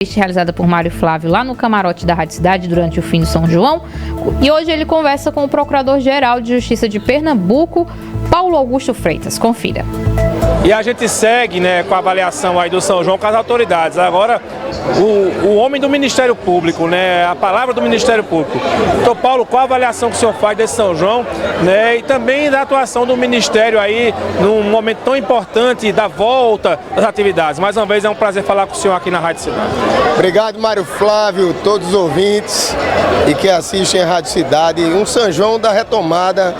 realizada por Mário Flávio lá no camarote da Rádio Cidade durante o fim do São João. E hoje ele conversa com o Procurador-Geral de Justiça de Pernambuco, Paulo Augusto Freitas. Confira. E a gente segue, com a avaliação aí do São João com as autoridades. Agora, o homem do Ministério Público, a palavra do Ministério Público. Doutor Paulo, qual a avaliação que o senhor faz desse São João, e também da atuação do Ministério aí num momento tão importante da volta das atividades? Mais uma vez é um prazer falar com o senhor aqui na Rádio Cidade. Obrigado, Mário Flávio, todos os ouvintes e que assistem a Rádio Cidade. Um São João da retomada,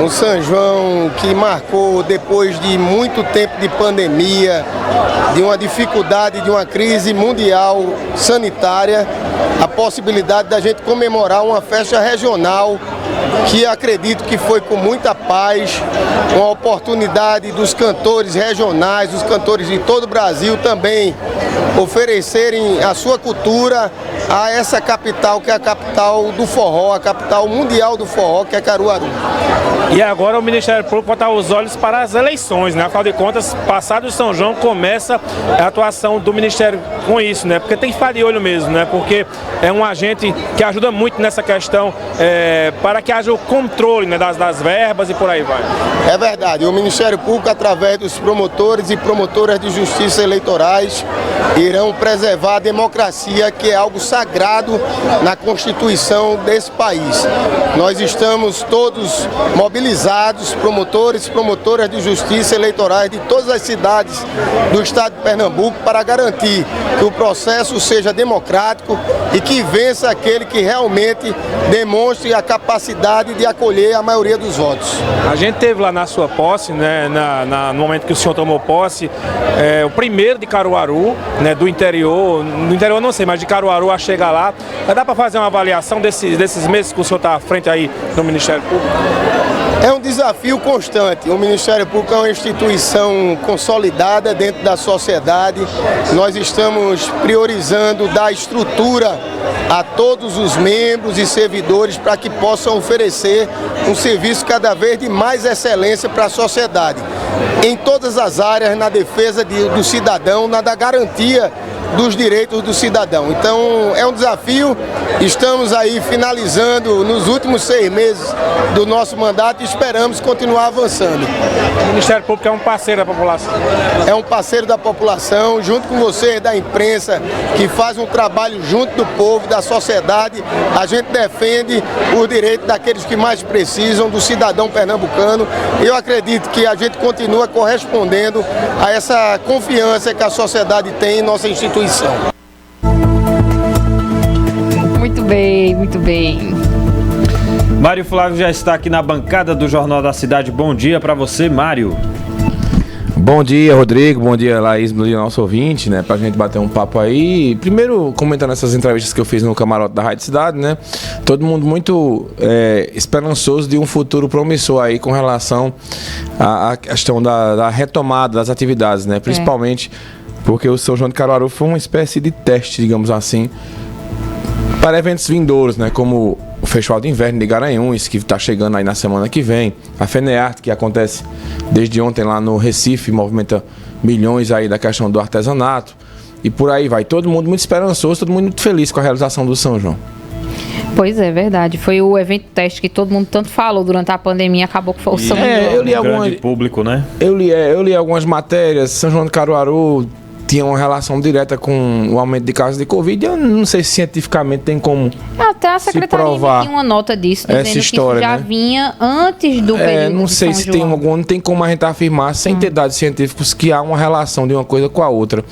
um São João que marcou, depois de muito tempo de pandemia, de uma dificuldade, de uma crise mundial sanitária, a possibilidade da gente comemorar uma festa regional que acredito que foi com muita paz, uma oportunidade dos cantores regionais, dos cantores de todo o Brasil também oferecerem a sua cultura a essa capital, que é a capital do forró, a capital mundial do forró, que é Caruaru. E agora o Ministério Público botar os olhos para as eleições, Afinal de contas, passado o São João, começa a atuação do Ministério com isso, Porque tem que ficar de olho mesmo, Porque é um agente que ajuda muito nessa questão para que haja o controle, das verbas e por aí vai. É verdade, o Ministério Público, através dos promotores e promotoras de justiça eleitorais, irão preservar a democracia, que é algo sagrado na Constituição desse país. Nós estamos todos mobilizados, promotores e promotoras de justiça eleitorais de todas as cidades do estado de Pernambuco, para garantir que o processo seja democrático e que vença aquele que realmente demonstre a capacidade de acolher a maioria dos votos. A gente teve lá na sua posse, no momento que o senhor tomou posse, o primeiro de Caruaru, do interior não sei, mas de Caruaru a chegar lá. Dá para fazer uma avaliação desses meses que o senhor está à frente aí do Ministério Público? É um desafio constante. O Ministério Público é uma instituição consolidada dentro da sociedade. Nós estamos priorizando dar estrutura a todos os membros e servidores para que possam oferecer um serviço cada vez de mais excelência para a sociedade. Em todas as áreas, na defesa do cidadão, na da garantia dos direitos do cidadão. Então é um desafio, estamos aí finalizando nos últimos 6 meses do nosso mandato e esperamos continuar avançando. O Ministério Público é um parceiro da população? É um parceiro da população, junto com vocês da imprensa, que faz um trabalho junto do povo, da sociedade. A gente defende os direitos daqueles que mais precisam, do cidadão pernambucano. Eu acredito que a gente continua correspondendo a essa confiança que a sociedade tem em nossa instituição. Muito bem, muito bem. Mário Flávio já está aqui na bancada do Jornal da Cidade. Bom dia para você, Mário. Bom dia, Rodrigo. Bom dia, Laís, nosso ouvinte, pra gente bater um papo aí. Primeiro, comentando essas entrevistas que eu fiz no camarote da Rádio Cidade, Todo mundo muito esperançoso de um futuro promissor aí com relação à questão da retomada das atividades, Principalmente porque o São João de Caruaru foi uma espécie de teste, digamos assim, para eventos vindouros, como o Festival de Inverno de Garanhuns, que está chegando aí na semana que vem, a FENEARTE, que acontece desde ontem lá no Recife, movimenta milhões aí da questão do artesanato, e por aí vai. Todo mundo muito esperançoso, todo mundo muito feliz com a realização do São João. Pois é, verdade. Foi o evento teste que todo mundo tanto falou durante a pandemia, acabou que foi o São João. Eu li grande público, Eu li algumas matérias. São João de Caruaru tinha uma relação direta com o aumento de casos de Covid. Eu não sei se cientificamente tem como até a secretaria emitiu uma nota disso, dizendo essa história, que isso já vinha antes do período não sei de São se João. não tem como a gente afirmar, sem ter dados científicos, que há uma relação de uma coisa com a outra.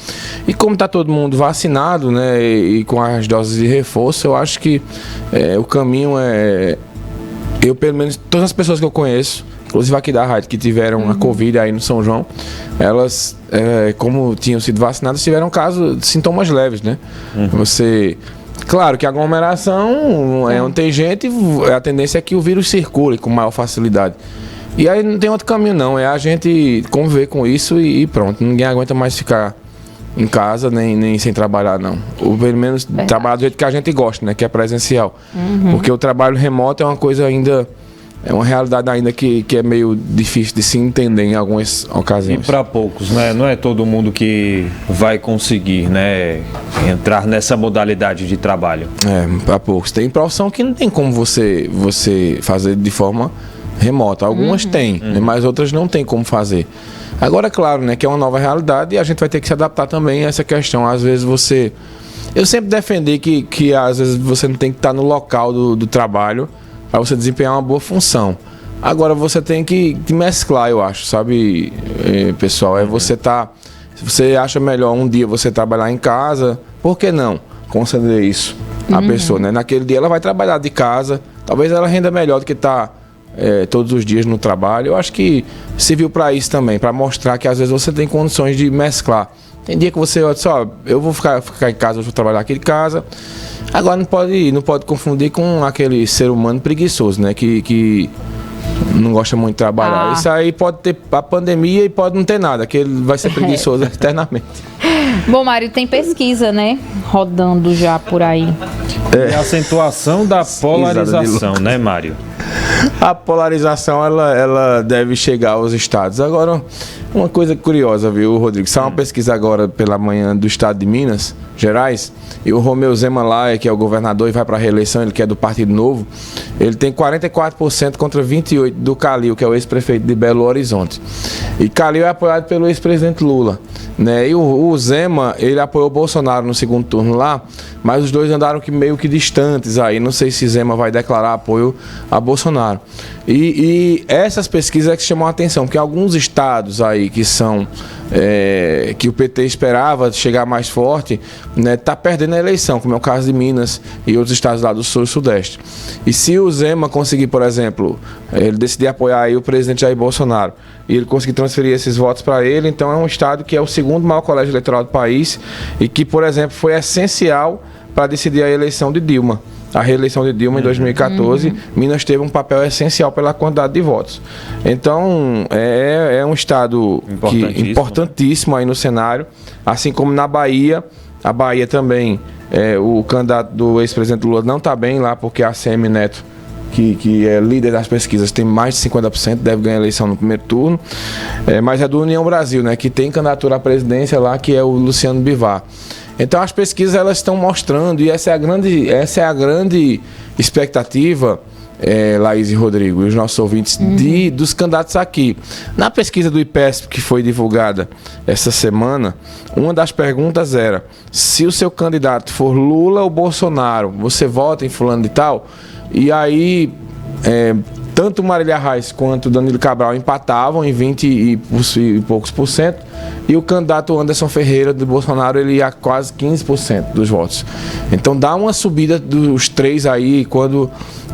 E como está todo mundo vacinado, e com as doses de reforço, eu acho que o caminho eu, pelo menos, todas as pessoas que eu conheço, inclusive aqui da rádio, que tiveram a Covid aí no São João, elas, como tinham sido vacinadas, tiveram sintomas leves, Claro que a aglomeração onde tem gente, a tendência é que o vírus circule com maior facilidade. E aí não tem outro caminho não, é a gente conviver com isso e pronto. Ninguém aguenta mais ficar em casa, nem sem trabalhar não. Ou pelo menos trabalhar do jeito que a gente gosta, que é presencial. Porque o trabalho remoto é uma coisa ainda é uma realidade ainda que é meio difícil de se entender em algumas ocasiões. E para poucos, né? Não é todo mundo que vai conseguir, né, entrar nessa modalidade de trabalho. Para poucos. Tem profissão que não tem como você fazer de forma remota. Algumas têm, né, mas outras não tem como fazer. Agora, é claro, né, que é uma nova realidade e a gente vai ter que se adaptar também a essa questão. Às vezes eu sempre defendi que às vezes você não tem que estar no local do trabalho para você desempenhar uma boa função. Agora você tem que mesclar, eu acho, sabe, pessoal? Se você acha melhor um dia você trabalhar em casa, por que não conceder isso à pessoa, né? Naquele dia ela vai trabalhar de casa, talvez ela renda melhor do que estar todos os dias no trabalho. Eu acho que serviu para isso também, para mostrar que às vezes você tem condições de mesclar. Tem dia que você diz, eu vou ficar em casa, eu vou trabalhar aqui de casa. Agora não pode confundir com aquele ser humano preguiçoso, né? Que não gosta muito de trabalhar. Isso aí pode ter a pandemia e pode não ter nada, que ele vai ser preguiçoso eternamente. Bom, Mário, tem pesquisa, né? Rodando já por aí. E a acentuação da polarização, né, Mário? A polarização, ela deve chegar aos estados. Agora, uma coisa curiosa, viu, Rodrigo? Saiu uma pesquisa agora pela manhã do estado de Minas Gerais, e o Romeu Zema lá, que é o governador e vai para a reeleição, ele que é do Partido Novo, ele tem 44% contra 28% do Calil, que é o ex-prefeito de Belo Horizonte. E Calil é apoiado pelo ex-presidente Lula, né? E o Zema, ele apoiou o Bolsonaro no segundo turno lá, mas os dois andaram meio que distantes aí. Não sei se Zema vai declarar apoio a Bolsonaro. E essas pesquisas é que chamam a atenção, porque alguns estados aí que são que o PT esperava chegar mais forte, né, tá perdendo a eleição, como é o caso de Minas e outros estados lá do Sul e Sudeste. E se o Zema conseguir, por exemplo, ele decidir apoiar aí o presidente Jair Bolsonaro e ele conseguir transferir esses votos para ele, então é um estado que é o segundo maior colégio eleitoral do país e que, por exemplo, foi essencial para decidir a eleição de Dilma. A reeleição de Dilma em 2014, Minas teve um papel essencial pela quantidade de votos. Então, é um estado importantíssimo aí no cenário, assim como na Bahia. A Bahia também, o candidato do ex-presidente Lula não está bem lá, porque a ACM Neto, que é líder das pesquisas, tem mais de 50%, deve ganhar a eleição no primeiro turno. Mas é do União Brasil, né, que tem candidatura à presidência lá, que é o Luciano Bivar. Então as pesquisas elas estão mostrando, e essa é a grande expectativa, Laís e Rodrigo, e os nossos ouvintes, dos candidatos aqui. Na pesquisa do IPESP, que foi divulgada essa semana, uma das perguntas era: se o seu candidato for Lula ou Bolsonaro, você vota em fulano de tal? E aí, tanto Marília Reis quanto Danilo Cabral empatavam em 20 e poucos por cento, e o candidato Anderson Ferreira do Bolsonaro, ele ia quase 15% dos votos. Então dá uma subida dos três aí,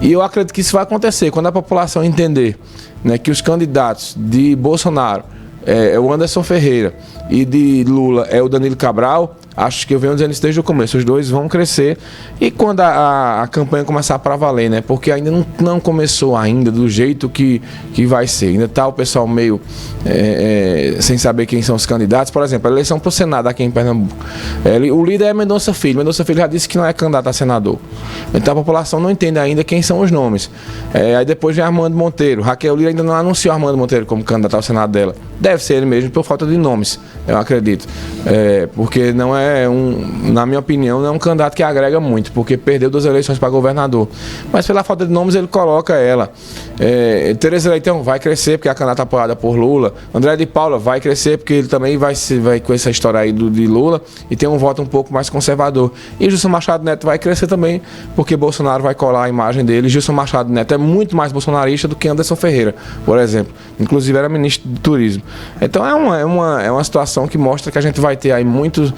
e eu acredito que isso vai acontecer quando a população entender, né, que os candidatos de Bolsonaro é o Anderson Ferreira e de Lula é o Danilo Cabral. Acho que eu venho dizendo isso desde o começo. Os dois vão crescer e quando a campanha começar para valer, né? Porque ainda não começou ainda do jeito que vai ser. Ainda está o pessoal meio sem saber quem são os candidatos. Por exemplo, a eleição para o Senado aqui em Pernambuco. O líder é Mendonça Filho. Mendonça Filho já disse que não é candidato a senador. Então a população não entende ainda quem são os nomes. Aí depois vem Armando Monteiro. Raquel Lira ainda não anunciou Armando Monteiro como candidato ao Senado dela. Deve ser ele mesmo por falta de nomes, eu acredito. Porque não na minha opinião, não é um candidato que agrega muito, porque perdeu 2 eleições para governador. Mas pela falta de nomes, ele coloca ela. Tereza Leitão vai crescer, porque é a candidata apoiada por Lula. André de Paula vai crescer, porque ele também vai com essa história aí de Lula, e tem um voto um pouco mais conservador. E Gilson Machado Neto vai crescer também, porque Bolsonaro vai colar a imagem dele. Gilson Machado Neto é muito mais bolsonarista do que Anderson Ferreira, por exemplo. Inclusive era ministro do Turismo. Então é uma situação que mostra que a gente vai ter aí muito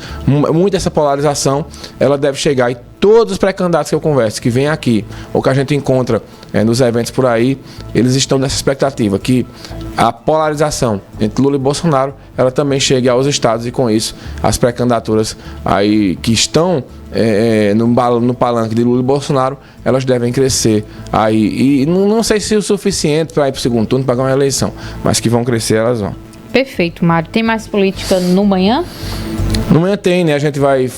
essa polarização. Ela deve chegar, e todos os pré-candidatos que eu converso, que vêm aqui, ou que a gente encontra nos eventos por aí, eles estão nessa expectativa, que a polarização entre Lula e Bolsonaro, ela também chegue aos estados, e com isso, as pré-candidaturas aí que estão no palanque de Lula e Bolsonaro, elas devem crescer aí. E não sei se é o suficiente para ir para o segundo turno, para ganhar uma eleição, mas que vão crescer, elas vão. Perfeito, Mário. Tem mais política no manhã? No manhã tem, né? A gente vai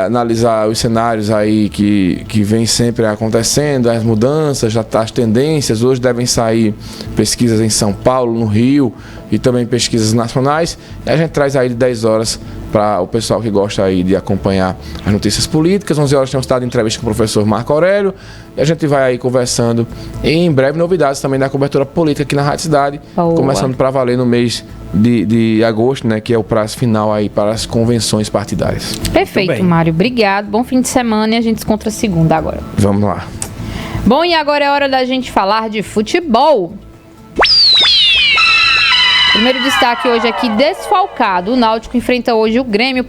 analisar os cenários aí que vem sempre acontecendo, as mudanças, as tendências. Hoje devem sair pesquisas em São Paulo, no Rio e também pesquisas nacionais. E a gente traz aí de 10 horas para o pessoal que gosta aí de acompanhar as notícias políticas. 11 horas temos estado em entrevista com o professor Marco Aurélio. E a gente vai aí conversando e em breve novidades também da cobertura política aqui na Rádio Cidade. Boa. Começando para valer no mês de agosto, né, que é o prazo final aí para as convenções partidárias. Perfeito, Mário. Obrigado. Bom fim de semana e a gente se encontra segunda agora. Vamos lá. Bom, e agora é hora da gente falar de futebol. Primeiro destaque hoje aqui, desfalcado. O Náutico enfrenta hoje o Grêmio